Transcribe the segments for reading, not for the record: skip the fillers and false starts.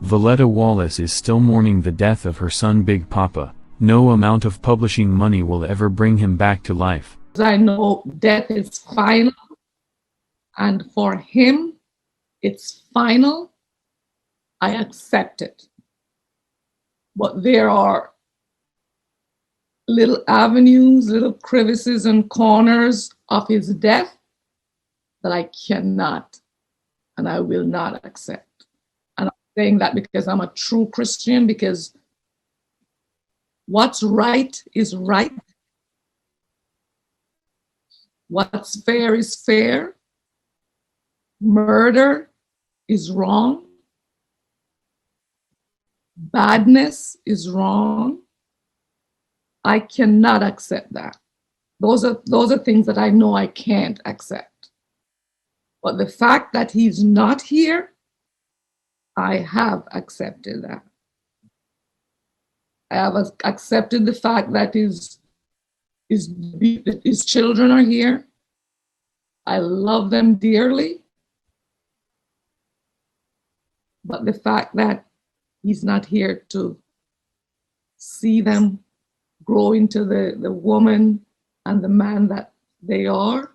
Voletta Wallace is still mourning the death of her son Big Papa. No amount of publishing money will ever bring him back to life. I know death is final, and for him, it's final. I accept it. But there are little avenues, little crevices and corners of his death that I cannot and I will not accept. And I'm saying that because I'm a true Christian, because what's right is right. What's fair is fair. Murder is wrong. Badness is wrong. I cannot accept that. Those are things that I know I can't accept. But the fact that he's not here, I have accepted that. I have accepted the fact that his children are here. I love them dearly. But the fact that he's not here to see them grow into the woman and the man that they are,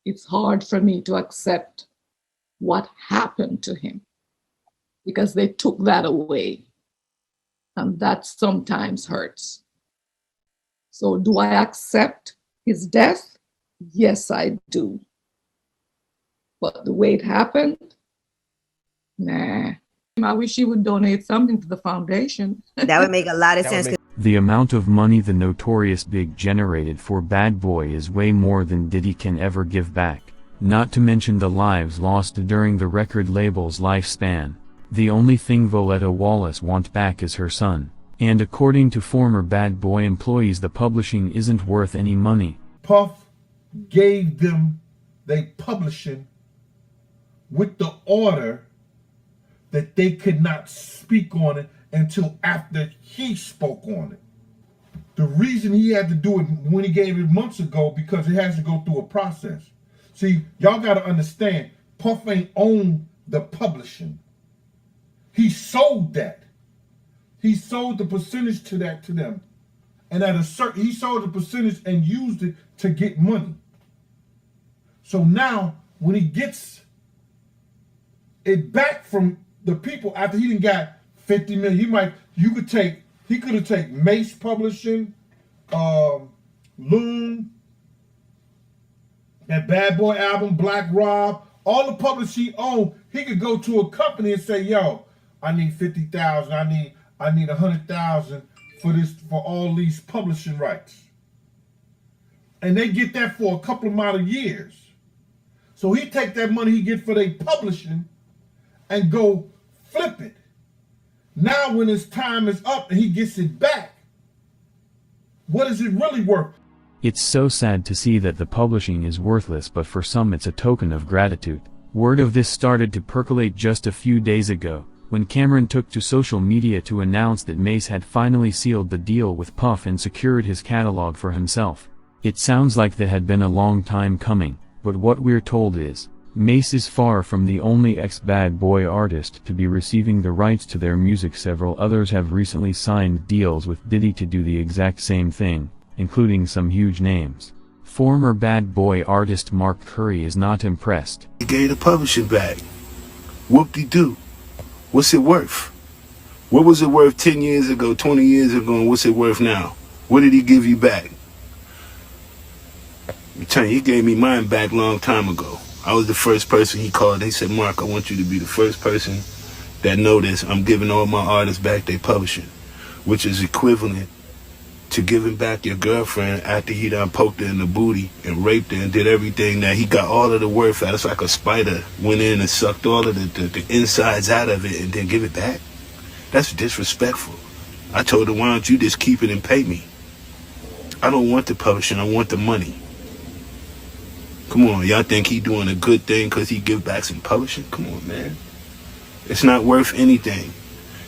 it's hard for me to accept what happened to him because they took that away. And that sometimes hurts. So do I accept his death? Yes, I do. But the way it happened, nah. I wish he would donate something to the foundation. That would make a lot of sense. The amount of money the notorious Big generated for Bad Boy is way more than Diddy can ever give back, not to mention the lives lost during the record label's lifespan. The only thing Voletta Wallace wants back is her son, and according to former Bad Boy employees, the publishing isn't worth any money. Puff gave them their publishing with the order that they could not speak on it until after he spoke on it. The reason he had to do it when he gave it months ago, because it has to go through a process. See, y'all got to understand, Puff ain't owned the publishing. He sold that. He sold the percentage to them. And at a certain, he sold the percentage and used it to get money. So now, when he gets it back from the people after he done got 50 million, he could have taken Mace Publishing, Loon, that Bad Boy album, Black Rob, all the publishing he owned. He could go to a company and say, yo, I need 50,000, I need 100,000 for all these publishing rights. And they get that for a couple of years. So he take that money he get for their publishing and go flip it. Now when his time is up and he gets it back, what is it really worth? It's so sad to see that the publishing is worthless, but for some it's a token of gratitude. Word of this started to percolate just a few days ago, when Cameron took to social media to announce that Mace had finally sealed the deal with Puff and secured his catalog for himself. It sounds like that had been a long time coming, but what we're told is, Mace is far from the only ex-Bad Boy artist to be receiving the rights to their music. Several others have recently signed deals with Diddy to do the exact same thing, including some huge names. Former Bad Boy artist Mark Curry is not impressed. He gave the publishing back. Whoop-de-doo. What's it worth? What was it worth 10 years ago, 20 years ago, and what's it worth now? What did he give you back? I'm telling you, he gave me mine back a long time ago. I was the first person he called. They said, Mark, I want you to be the first person that noticed I'm giving all my artists back their publishing, which is equivalent to giving back your girlfriend after he done poked her in the booty and raped her and did everything that he got all of the worth out. It's like a spider went in and sucked all of the insides out of it and then give it back. That's disrespectful. I told her, why don't you just keep it and pay me? I don't want the publishing, I want the money. Come on, y'all think he doing a good thing because he give back some publishing? Come on, man. It's not worth anything.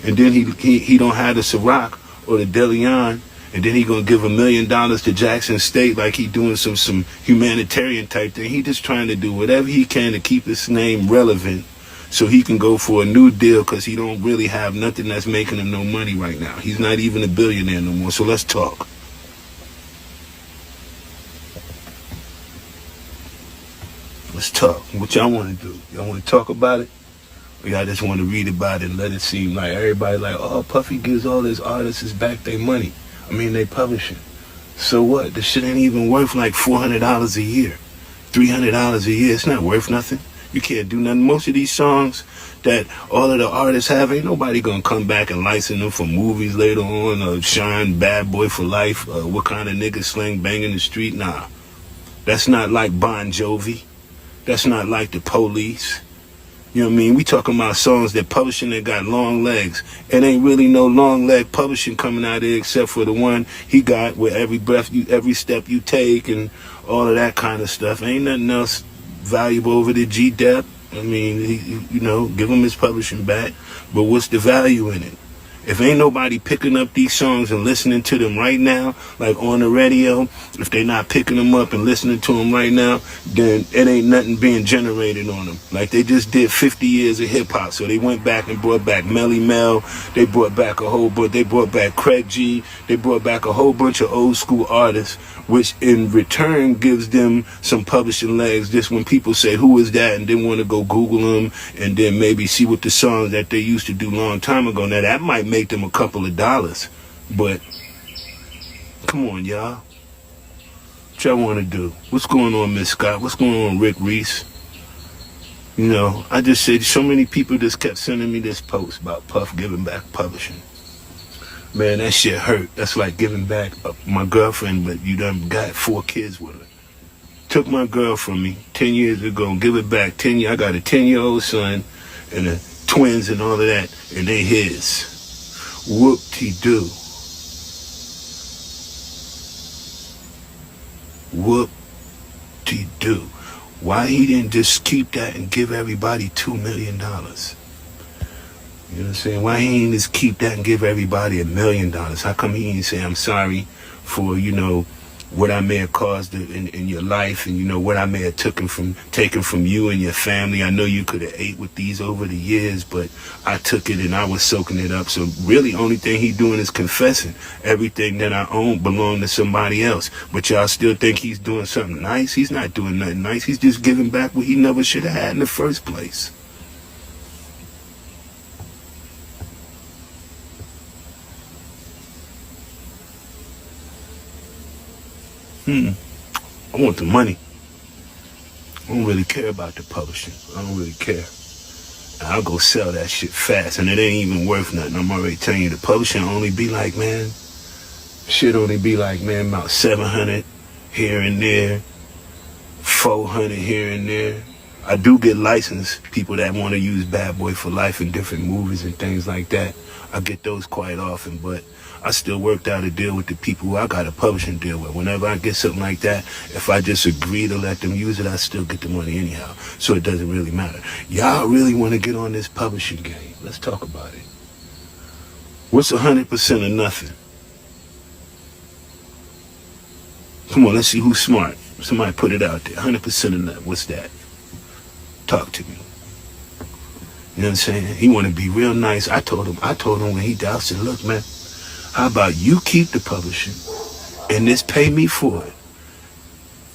And then he don't have the Ciroc or the DeLeon, and then he gonna give $1 million to Jackson State like he doing some humanitarian type thing. He just trying to do whatever he can to keep his name relevant so he can go for a new deal because he don't really have nothing that's making him no money right now. He's not even a billionaire no more. So let's talk. Let's talk. What y'all want to do? Y'all want to talk about it? Or y'all just want to read about it and let it seem like everybody like, oh, Puffy gives all his artists back their money. I mean, they publishing. So what? This shit ain't even worth like $400 a year. $300 a year. It's not worth nothing. You can't do nothing. Most of these songs that all of the artists have, ain't nobody gonna come back and license them for movies later on, or Shawn, Bad Boy for Life, what kind of nigga slang banging the street. Nah. That's not like Bon Jovi. That's not like the Police. You know what I mean? We talking about songs that publishing that got long legs. It ain't really no long leg publishing coming out there except for the one he got with every breath you, every step you take, and all of that kind of stuff. Ain't nothing else valuable over the G-Dep. I mean, you know, give him his publishing back. But what's the value in it? If ain't nobody picking up these songs and listening to them right now, like on the radio, if they not picking them up and listening to them right now, then it ain't nothing being generated on them. Like they just did 50 years of hip hop, so they went back and brought back Melly Mel, they brought back a whole bunch, they brought back Craig G, they brought back a whole bunch of old school artists, which in return gives them some publishing legs. Just when people say, who is that, and then want to go Google them and then maybe see what the songs that they used to do long time ago. Now that might make them a couple of dollars, but come on, y'all. What y'all want to do? What's going on, Miss Scott? What's going on, Rick Reese? You know, I just said so many people just kept sending me this post about Puff giving back publishing. Man, that shit hurt. That's like giving back my girlfriend, but you done got 4 kids with her. Took my girl from me 10 years ago and give it back 10 years. I got a 10-year-old son and twins and all of that, and they his. Whoop-de-doo. Whoop-de-doo. Why he didn't just keep that and give everybody $2 million? You know what I'm saying? Why he didn't just keep that and give everybody $1 million? How come he didn't say, I'm sorry for, you know, what I may have caused in your life, and you know what I may have taken from you and your family. I know you could have ate with these over the years, but I took it and I was soaking it up. So really only thing he doing is confessing. Everything that I own belonged to somebody else. But y'all still think he's doing something nice? He's not doing nothing nice. He's just giving back what he never should have had in the first place. I want the money. I don't really care about the publishing. I don't really care. I'll go sell that shit fast, and it ain't even worth nothing. I'm already telling you, the publishing only be like, man, shit only be like, man, about 700 here and there, 400 here and there. I do get licensed people that want to use Bad Boy for Life in different movies and things like that. I get those quite often, but I still worked out a deal with the people who I got a publishing deal with. Whenever I get something like that, if I just agree to let them use it, I still get the money anyhow. So it doesn't really matter. Y'all really want to get on this publishing game? Let's talk about it. What's 100% of nothing? Come on, let's see who's smart. Somebody put it out there. 100% of nothing. What's that? Talk to me. You know what I'm saying? He want to be real nice. I told him when he died, I said, look, man, how about you keep the publishing and just pay me for it?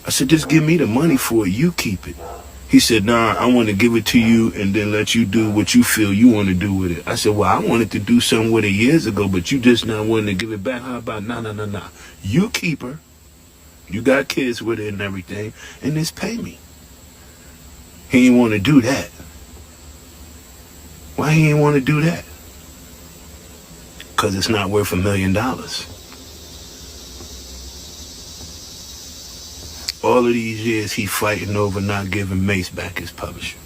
I said, just give me the money for it. You keep it. He said, nah, I want to give it to you and then let you do what you feel you want to do with it. I said, well, I wanted to do something with it years ago, but you just not wanting to give it back. How about, nah. You keep her. You got kids with it and everything, and just pay me. He didn't want to do that. Why he didn't want to do that? Because it's not worth $1 million. All of these years he fighting over not giving Mace back his publisher.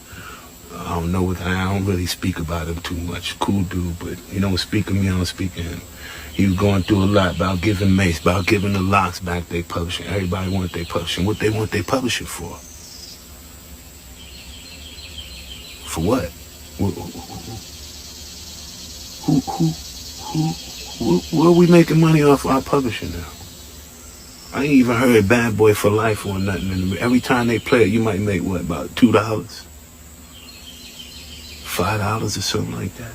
I don't know what, I don't really speak about him too much. Cool dude, but he don't speak of me, I don't speak of him. He was going through a lot about giving Mace, about giving the Locks back their publishing. Everybody want their publishing. What they want their publishing for? For what? Where are we making money off our publishing now? I ain't even heard Bad Boy for Life or nothing. Every time they play it, you might make, what, about $2? $5 or something like that.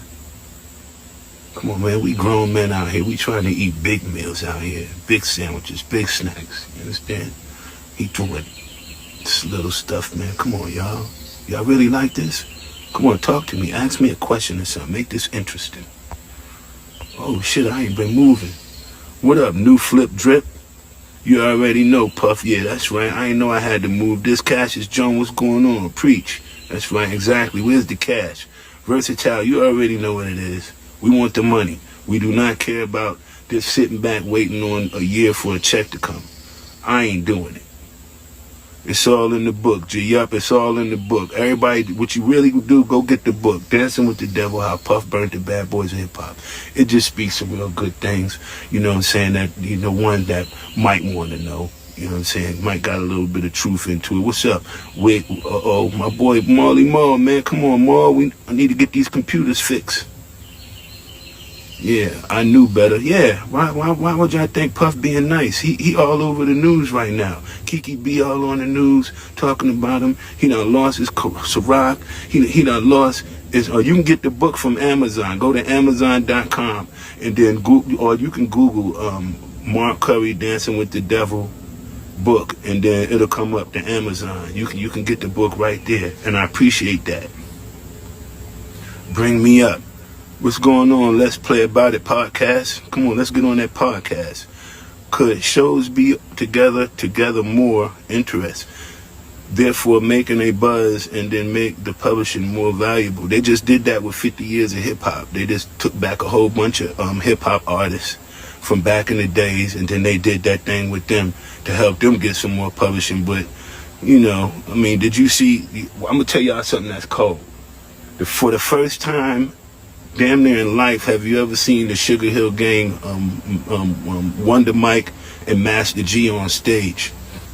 Come on, man, we grown men out here. We trying to eat big meals out here. Big sandwiches, big snacks. You understand? He doing this little stuff, man. Come on, y'all. Y'all really like this? Come on, talk to me. Ask me a question or something. Make this interesting. Oh, shit, I ain't been moving. What up, new flip drip? You already know, Puff. Yeah, that's right. I ain't know I had to move. This Cassius Jones, what's going on? Preach. That's right, exactly. Where's the cash? Versatile, you already know what it is. We want the money. We do not care about just sitting back waiting on a year for a check to come. I ain't doing it. It's all in the book, G. Yup, it's all in the book. Everybody, what you really do, go get the book. Dancing with the Devil, How Puff Burnt the Bad Boys of Hip Hop. It just speaks some real good things, you know what I'm saying, that, you know, one that might want to know. You know what I'm saying? Might got a little bit of truth into it. What's up? Wait, my boy Marley Marl, man. Come on, Marl. I need to get these computers fixed. Yeah, I knew better. Yeah, why would y'all think Puff being nice? He all over the news right now. Kiki B all on the news talking about him. He done lost his Ciroc. He done lost his. You can get the book from Amazon. Go to Amazon.com and then Google, or you can Google Mark Curry Dancing with the Devil book, and then it'll come up to Amazon. You can get the book right there, and I appreciate that. Bring me up. What's going on? Let's Play About It podcast. Come on, let's get on that podcast. Could shows be together more interest, therefore making a buzz and then make the publishing more valuable? They just did that with 50 years of hip hop. They just took back a whole bunch of hip hop artists from back in the days, and then they did that thing with them to help them get some more publishing. But, you know, I mean, did you see, I'm gonna tell y'all something that's cold. For the first time damn near in life, have you ever seen the Sugar Hill Gang, Wonder Mike and Master G on stage?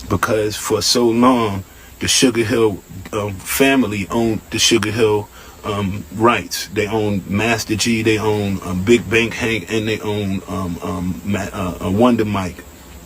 Because for so long, the Sugar Hill family owned the Sugar Hill rights. They own Master G, they own Big Bank Hank, and they own Wonder Mike,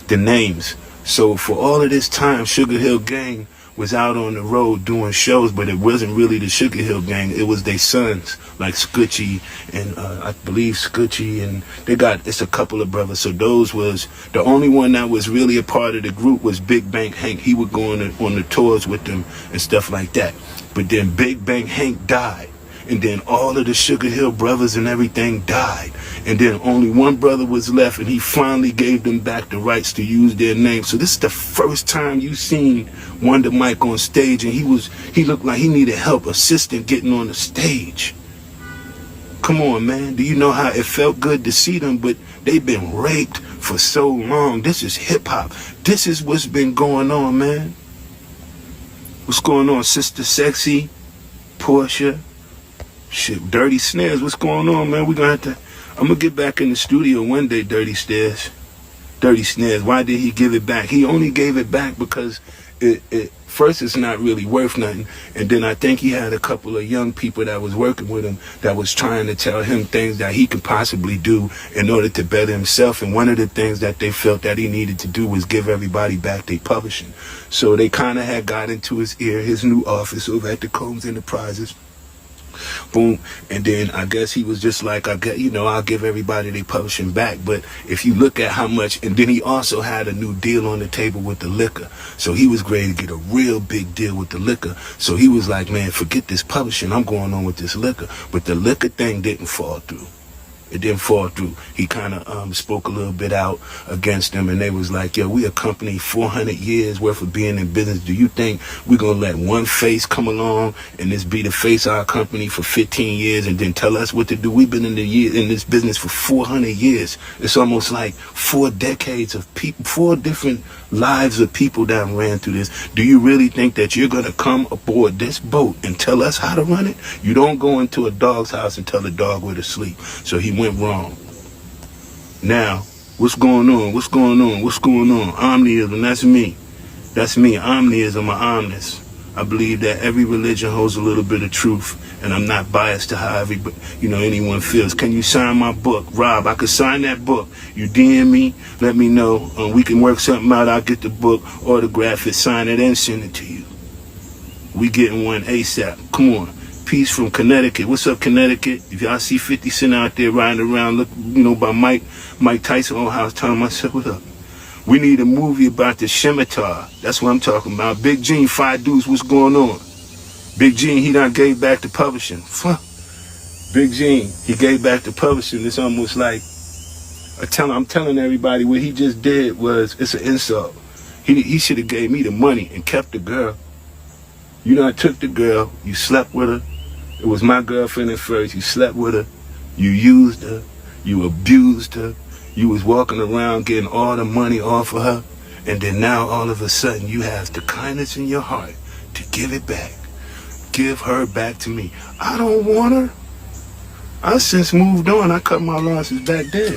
the names. So for all of this time, Sugar Hill Gang was out on the road doing shows, but it wasn't really the Sugar Hill Gang. It was their sons, like Scoochie and I believe Scoochie, and it's a couple of brothers. So those was the only one that was really a part of the group was Big Bank Hank. He would go on the tours with them and stuff like that. But then Big Bank Hank died, and then all of the Sugar Hill brothers and everything died, and then only one brother was left, and he finally gave them back the rights to use their name. So this is the first time you seen Wonder Mike on stage, and he looked like he needed help, assistant getting on the stage. Come on, man. Do you know how it felt good to see them? But they've been raped for so long. This is hip hop. This is what's been going on, man. What's going on, Sister Sexy, Portia? Shit, Dirty Snares, what's going on, man? I'm gonna get back in the studio one day, Dirty Snares. Why did he give it back? He only gave it back because first it's not really worth nothing, and then I think he had a couple of young people that was working with him that was trying to tell him things that he could possibly do in order to better himself, and one of the things that they felt that he needed to do was give everybody back their publishing. So they kind of had got into his ear, his new office over at the Combs Enterprises. Boom. And then I guess he was just like, I'll give everybody their publishing back. But if you look at how much, and then he also had a new deal on the table with the liquor. So he was ready to get a real big deal with the liquor. So he was like, man, forget this publishing. I'm going on with this liquor. But the liquor thing didn't fall through. It didn't fall through. He kind of spoke a little bit out against them, and they was like, yo, we a company 400 years worth of being in business. Do you think we're going to let one face come along and this be the face of our company for 15 years and then tell us what to do? We've been in this business for 400 years. It's almost like 4 decades of people, 4 different lives of people that ran through this. Do you really think that you're going to come aboard this boat and tell us how to run it? You don't go into a dog's house and tell the dog where to sleep. So he went wrong. Now, what's going on? Omniism, that's me. Omniism or omnis. I believe that every religion holds a little bit of truth, and I'm not biased to how anyone feels. Can you sign my book? Rob, I could sign that book. You DM me, let me know. We can work something out. I'll get the book, autograph it, sign it, and send it to you. We getting one ASAP. Come on. piece from Connecticut. What's up, Connecticut? If y'all see 50 Cent out there riding around, look, you know, by Mike Tyson old house, telling myself, what up? We need a movie about the scimitar. That's what I'm talking about. Big Gene, 5 dudes, what's going on? Big Gene, he done gave back to publishing. Fuck. Big Gene, he gave back to publishing. It's almost like, I'm telling everybody what he just did was, it's an insult. He should have gave me the money and kept the girl. You done took the girl, you slept with her. It was my girlfriend at first. You slept with her, you used her, you abused her. You was walking around getting all the money off of her. And then now all of a sudden you have the kindness in your heart to give it back. Give her back to me. I don't want her. I since moved on. I cut my losses back then.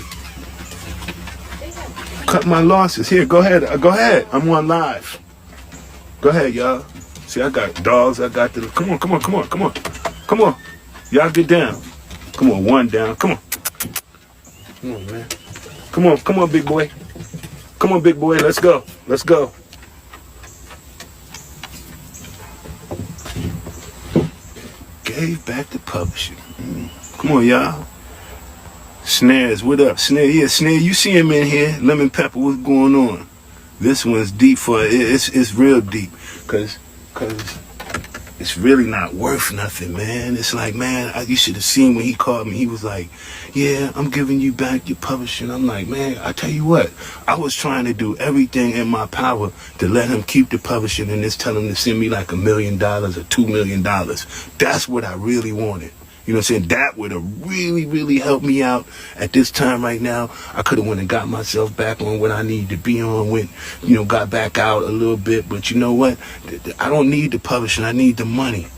Cut my losses. Here, go ahead. Go ahead. I'm on live. Go ahead, y'all. See, I got dogs. I got the... Come on. Y'all get down. Come on, one down. Come on, man. Come on, big boy. Come on, big boy. Let's go. Gave back to publishing. Come on, y'all. Snares, what up? Snare, yeah, Snare, you see him in here. Lemon Pepper, what's going on? This one's deep it's real deep. Cause it's really not worth nothing, man. It's like, man, you should have seen when he called me. He was like, yeah, I'm giving you back your publishing. I'm like, man, I tell you what, I was trying to do everything in my power to let him keep the publishing and just tell him to send me like $1 million or $2 million. That's what I really wanted. You know what I'm saying? That would have really, really helped me out at this time right now. I could have went and got myself back on what I needed to be on, got back out a little bit. But you know what? I don't need the publishing. I need the money.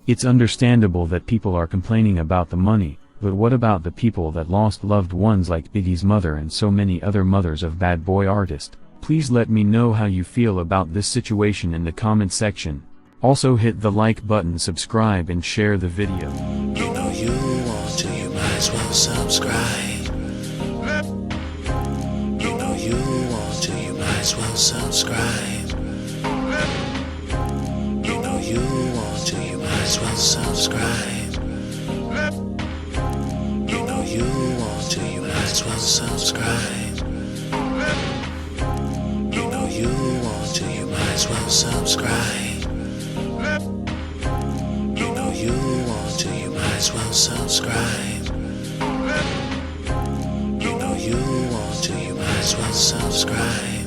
It's understandable that people are complaining about the money, but what about the people that lost loved ones like Biggie's mother and so many other mothers of bad boy artists? Please let me know how you feel about this situation in the comment section. Also hit the like button, subscribe and share the video. You know you want to, you might as well subscribe. You know you want to, you might as well subscribe. You know you want to, you might as well subscribe. You know you want to, you might as well subscribe. You know you want to, you might as well subscribe. You know you want to, you might as well subscribe. You know you want to, you might as well subscribe.